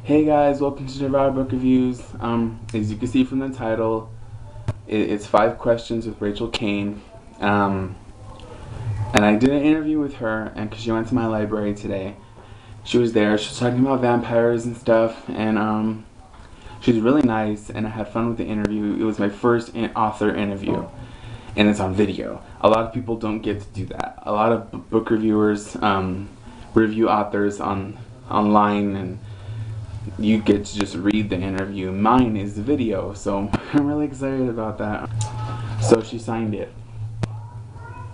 Hey guys, welcome to DevvourBookReviews. As you can see from the title, it's 5 questions with Rachel Caine. And I did an interview with her, and because she went to my library today, she was there. She was talking about vampires and stuff, and she was really nice, and I had fun with the interview. It was my first author interview, and it's on video. A lot of people don't get to do that. A lot of book reviewers review authors online, and you get to just read the interview. Mine is the video, so I'm really excited about that. So she signed it.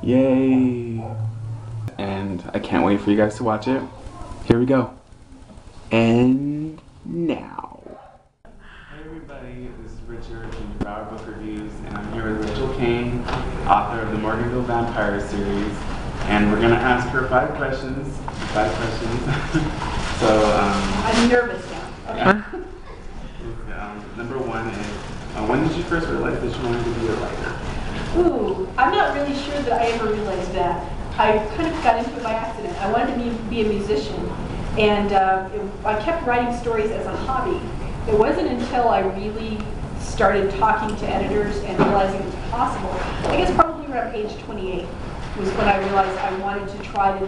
Yay! And I can't wait for you guys to watch it. Here we go. And now. Hey everybody, this is Richard from DevvourBookReviews, and I'm here with Rachel Caine, author of the Morganville Vampire series, and we're gonna ask her 5 questions. I'm nervous now. Okay. Number 1 is, when did you first realize that you wanted to be a writer? Ooh, I'm not really sure that I ever realized that. I kind of got into it by accident. I wanted to be a musician, and I kept writing stories as a hobby. It wasn't until I really started talking to editors and realizing it was possible, I guess probably around age 28, was when I realized I wanted to try to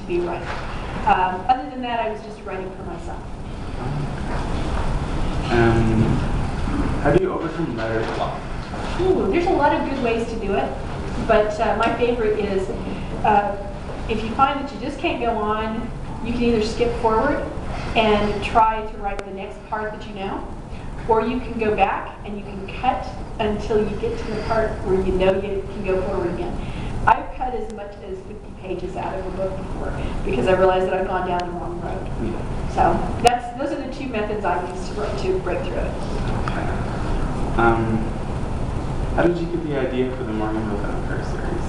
be a writer. Other than that, I was just writing for myself. How do you overcome writer's block? Ooh, there's a lot of good ways to do it, but my favorite is if you find that you just can't go on, you can either skip forward and try to write the next part that you know, or you can go back and you can cut until you get to the part where you know you can go forward again. I've cut as much as 50 pages out of a book before because I realized that I've gone down the wrong road. So those are the 2 methods I use to break through it. Okay. How did you get the idea for the Morganville Vampire series?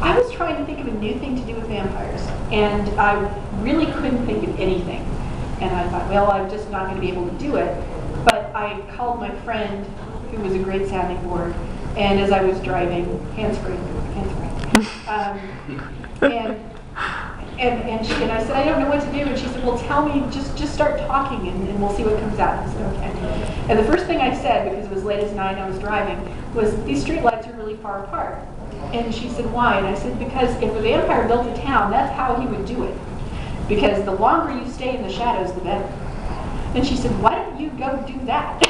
I was trying to think of a new thing to do with vampires, and I really couldn't think of anything. And I thought, well, I'm just not going to be able to do it. But I called my friend, who was a great sounding board, and as I was driving, hands-free, and I said, I don't know what to do, and she said, well, tell me, just start talking, and we'll see what comes out. I said, okay. And the first thing I said, because it was late as night and I was driving, was, these street lights are really far apart. And she said, why? And I said, because if a vampire built a town, that's how he would do it. Because the longer you stay in the shadows, the better. And she said, why don't you go do that?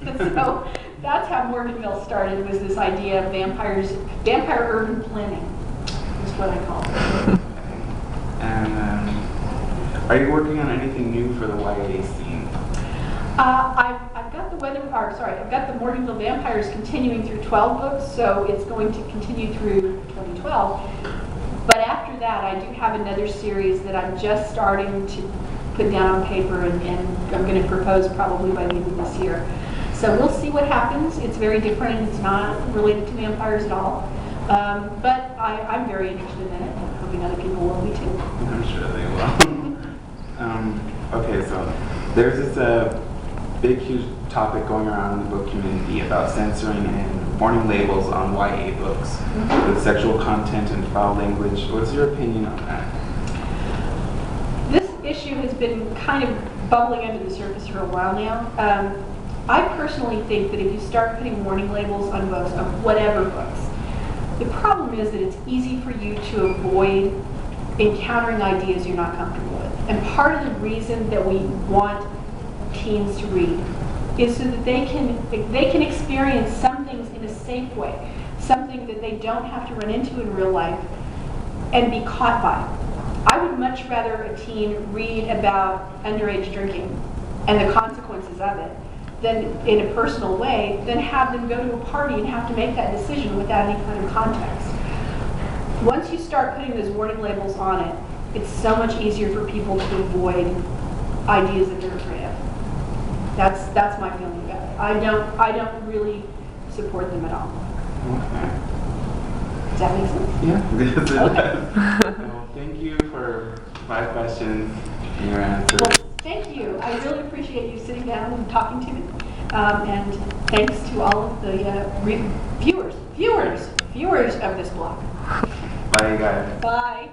And so that's how Morganville started, was this idea of vampire urban planning, is what I call it. And are you working on anything new for the YA scene? I've got I've got the Morganville Vampires continuing through 12 books, so it's going to continue through 2012. But after that, I do have another series that I'm just starting to put down on paper, and I'm going to propose probably by the end of this year. So we'll see what happens. It's very different. It's not related to vampires at all. But I'm very interested in it, and I'm hoping other people will be too. I'm sure they will. Okay, so there's this big, huge topic going around in the book community about censoring and warning labels on YA books with sexual content and foul language. What's your opinion on that? This issue has been kind of bubbling under the surface for a while now. I personally think that if you start putting warning labels on books, on whatever books, the problem is that it's easy for you to avoid encountering ideas you're not comfortable with. And part of the reason that we want teens to read is so that they can experience some things in a safe way, something that they don't have to run into in real life and be caught by. I would much rather a teen read about underage drinking and the consequences of it than in a personal way than have them go to a party and have to make that decision without any kind of context. Once you start putting those warning labels on it, it's so much easier for people to avoid ideas that they're afraid of. That's my feeling about it. I don't really support them at all. Okay. Does that make sense? Yeah. Yes, it Okay. does. Well, thank you for 5 questions and your answers. Well, thank you. I really appreciate you sitting down and talking to me. And thanks to all of the viewers of this blog. Bye, guys. Bye.